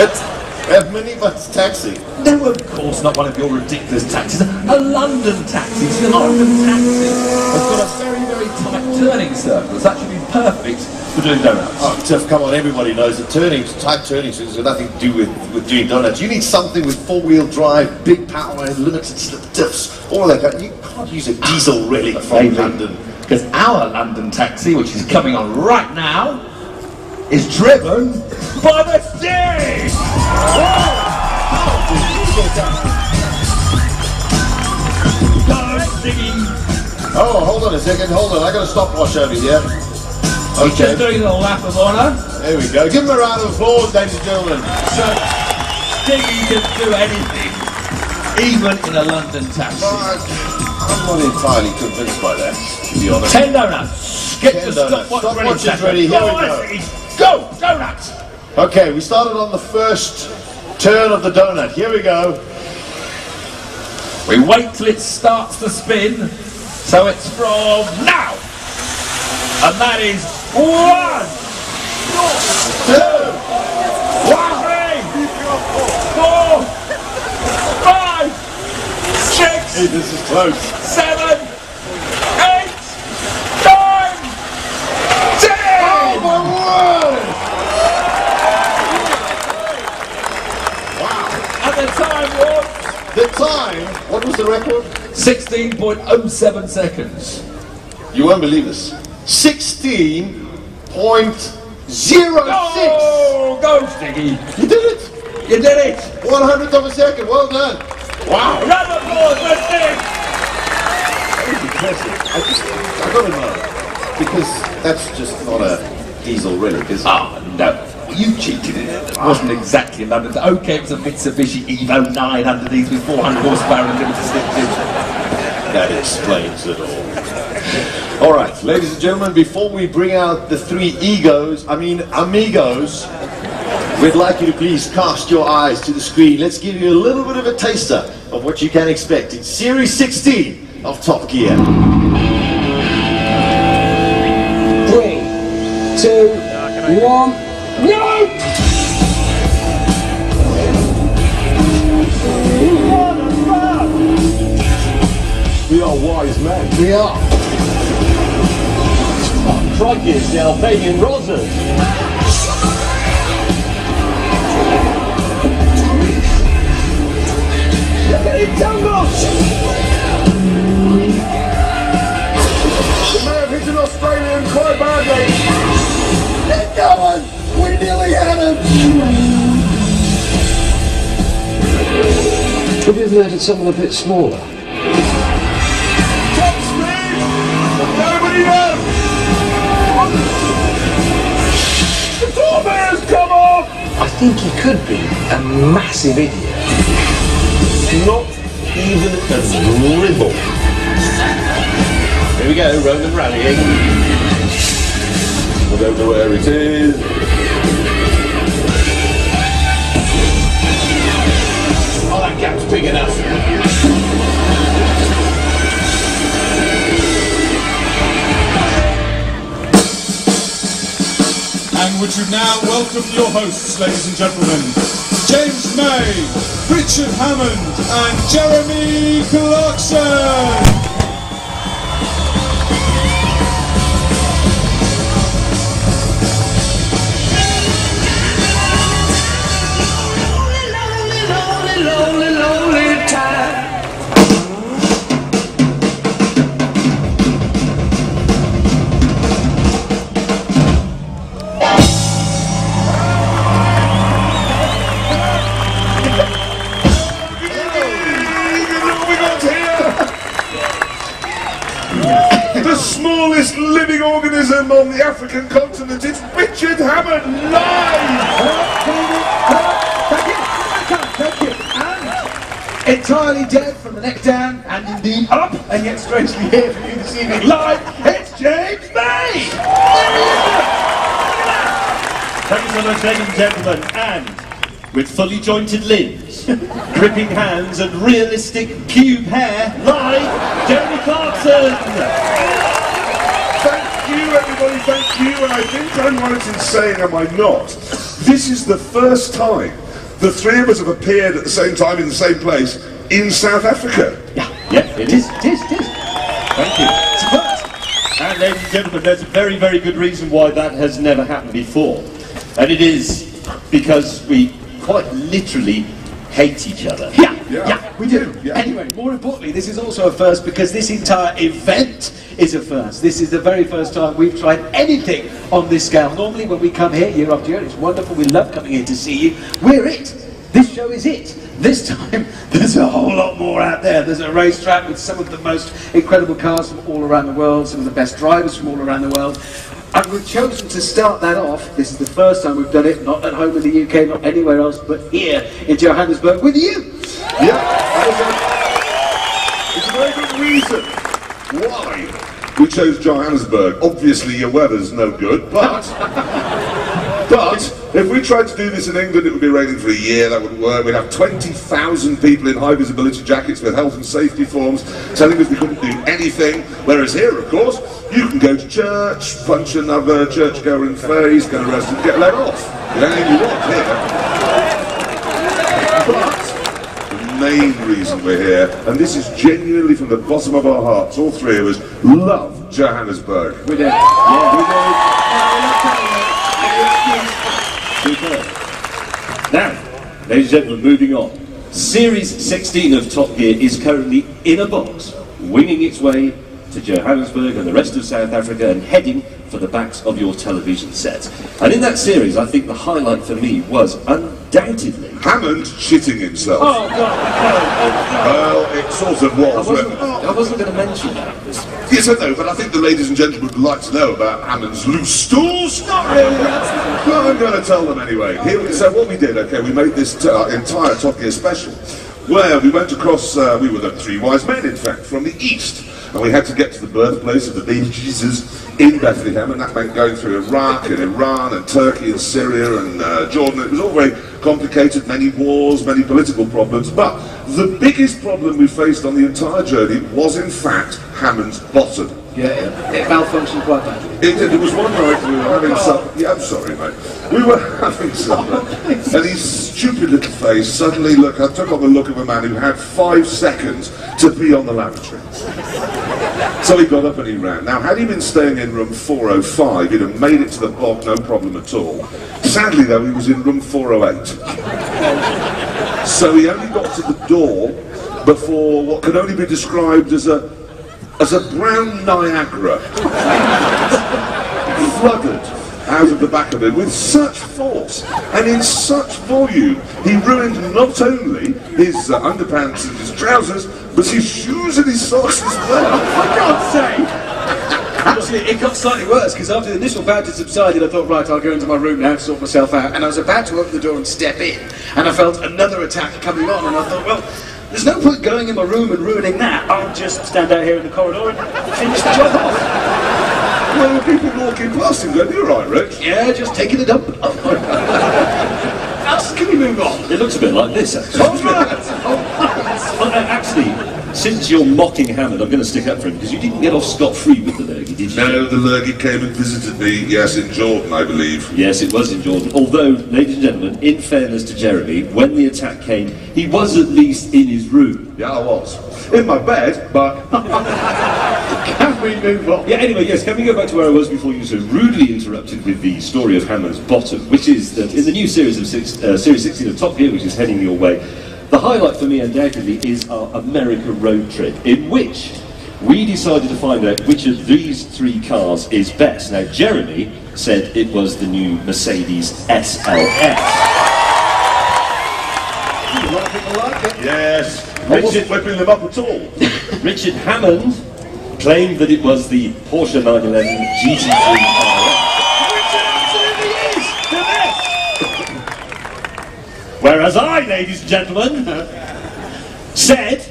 A minibus taxi? No, of course not one of your ridiculous taxis. A London taxi. See, a London taxi has got a very, very tight turning circle. It's actually been perfect for doing donuts. Oh, Tiff, come on, everybody knows that tight turning circles have nothing to do with doing donuts. You need something with four-wheel drive, big power, and limited slip diffs, all that kind. You can't use a diesel relic from London. Because our London taxi, which is coming on right now, is driven by the Sting! Oh, hold on a second, hold on, I got a stopwatch over here. He's just doing a lap of honour. There we go. Give him a round of applause, ladies and gentlemen. So, Stingy can do anything, even in a London taxi. I'm not entirely convinced by that, to be honest. 10 donuts. Get the stopwatch ready. Here we go. Go, donuts! Okay, we started on the first turn of the donut. Here we go. We wait till it starts to spin, so it's from now. And that is 1, 2, 3, 4, 5, 6. Hey, this is close. 7, 8, 9, 10. Oh my word! Wow. And the time was... The time? What was the record? 16.07 seconds. You won't believe this. 16.06. Go, Stiggy. You did it. You did it. 1/100th of a second. Well done. Wow. Round of applause for Stig. That was impressive. I gotta know, because that's just not a diesel relic, is it? Oh, no. You cheated in it. It wasn't exactly London. Okay, it was a Mitsubishi Evo 9 underneath with 400 horsepower and limited slip division. That explains it all. All right, ladies and gentlemen, before we bring out the three amigos, we'd like you to please cast your eyes to the screen. Let's give you a little bit of a taster of what you can expect. It's Series 16 of Top Gear. 3, 2, 1, no! We are wise men. We are. Crikey, it's the Albanian Rosas. Look at it tumbles! We may have hit an Australian quite badly. They're going! We nearly had him! Could we have made it something a bit smaller? Top speed! Nobody knows! The torpedoes come off! I think he could be a massive idiot. Not even a dribble. Here we go, Roman rallying. I don't know where it is. Oh, that gap's big enough. And would you now welcome your hosts, ladies and gentlemen, James May, Richard Hammond and Jeremy Clarkson. The smallest living organism on the African continent, it's Richard Hammond live! Thank you. And entirely dead from the neck down and indeed up, and yet strangely here for you this evening live, it's James May! Thank you so much, ladies and gentlemen, and with fully jointed limbs, gripping hands and realistic pube hair, live, Jeremy Clarkson! Thank you, everybody, thank you. And I think I'm right in saying, am I not? This is the first time the three of us have appeared at the same time in the same place in South Africa. Yeah, it is. Thank you. It's a first. And ladies and gentlemen, there's a very, very good reason why that has never happened before. And it is because we quite literally hate each other. Yeah, we do. Yeah. Anyway, more importantly, this is also a first because this entire event is a first. This is the very first time we've tried anything on this scale. Normally when we come here year after year, it's wonderful, we love coming here to see you. We're it. This show is it. This time, there's a whole lot more out there. There's a racetrack with some of the most incredible cars from all around the world, some of the best drivers from all around the world. And we've chosen to start that off. This is the first time we've done it, not at home in the UK, not anywhere else, but here in Johannesburg with you. Yeah, it's a very good reason why we chose Johannesburg. Obviously your weather's no good, but if we tried to do this in England, it would be raining for a year. That wouldn't work. We'd have 20,000 people in high visibility jackets with health and safety forms telling us we couldn't do anything. Whereas here, of course, you can go to church, punch another churchgoer in the face, get arrested and get let off. You don't anything you want here. But the main reason we're here, and this is genuinely from the bottom of our hearts, all three of us love Johannesburg. We do. Yeah, we do. Superb. Now, ladies and gentlemen, moving on. Series 16 of Top Gear is currently in a box, winging its way to Johannesburg and the rest of South Africa and heading for the backs of your television sets. And in that series, I think the highlight for me was undoubtedly Hammond shitting himself. Oh, God. Well, it sort of was. I wasn't going to mention that. Yes, I know, but I think the ladies and gentlemen would like to know about Hammond's loose stools. Not really. Well, I'm going to tell them anyway. So what we did, okay, we made this entire Top Gear special, where we went across, we were the three wise men, in fact, from the east. And we had to get to the birthplace of the baby Jesus in Bethlehem, and that meant going through Iraq and Iran and Turkey and Syria and Jordan. It was all very complicated, many wars, many political problems, but the biggest problem we faced on the entire journey was in fact Hammond's bottom. Yeah, it malfunctioned quite badly. It did. It was one night we were having supper. Yeah, I'm sorry, mate. We were having supper, and his stupid little face suddenly, I took on the look of a man who had 5 seconds to pee on the lavatory. So he got up and he ran. Now, had he been staying in room 405, he'd have made it to the bog, no problem at all. Sadly, though, he was in room 408. So he only got to the door before what could only be described as a brown Niagara flooded out of the back of him with such force and in such volume, he ruined not only his underpants and his trousers, but his shoes and his socks as well. For God's sake! Actually, it got slightly worse, because after the initial banter subsided, I thought, right, I'll go into my room now to sort myself out, and I was about to open the door and step in, and I felt another attack coming on, and I thought, well, there's no point going in my room and ruining that. I'll just stand out here in the corridor and finish the job off. Well, the people walking past him going, "You're right, Rich." Yeah, just taking a dump. Can we move on? It looks a bit like this, actually. Well, actually, since you're mocking Hammond, I'm going to stick up for him, because you didn't get off scot-free with the lurgy, did you? No, the lurgy came and visited me, yes, in Jordan, I believe. Yes, it was in Jordan. Although, ladies and gentlemen, in fairness to Jeremy, when the attack came, he was at least in his room. Yeah, I was. In my bed, but... Can we move on? Yeah, anyway, yes, can we go back to where I was before you so rudely interrupted with the story of Hammond's bottom, which is that in the new series of Series 16 of Top Gear, which is heading your way, the highlight for me, undoubtedly, is our America road trip, in which we decided to find out which of these 3 cars is best. Now, Jeremy said it was the new Mercedes SLS. A lot of people like it. Yes, I wasn't whipping them up at all. Richard Hammond claimed that it was the Porsche 911 GT3 RS. Which it absolutely is! The best! Whereas I, ladies and gentlemen, said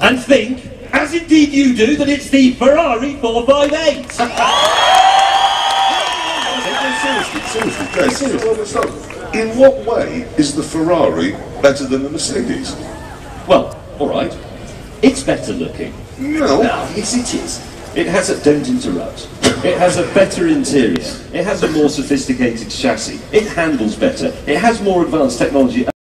and think, as indeed you do, that it's the Ferrari 458. Seriously. In what way is the Ferrari better than the Mercedes? Well, all right. It's better looking. No. Yes, it is. It has a... Don't interrupt. It has a better interior. It has a more sophisticated chassis. It handles better. It has more advanced technology.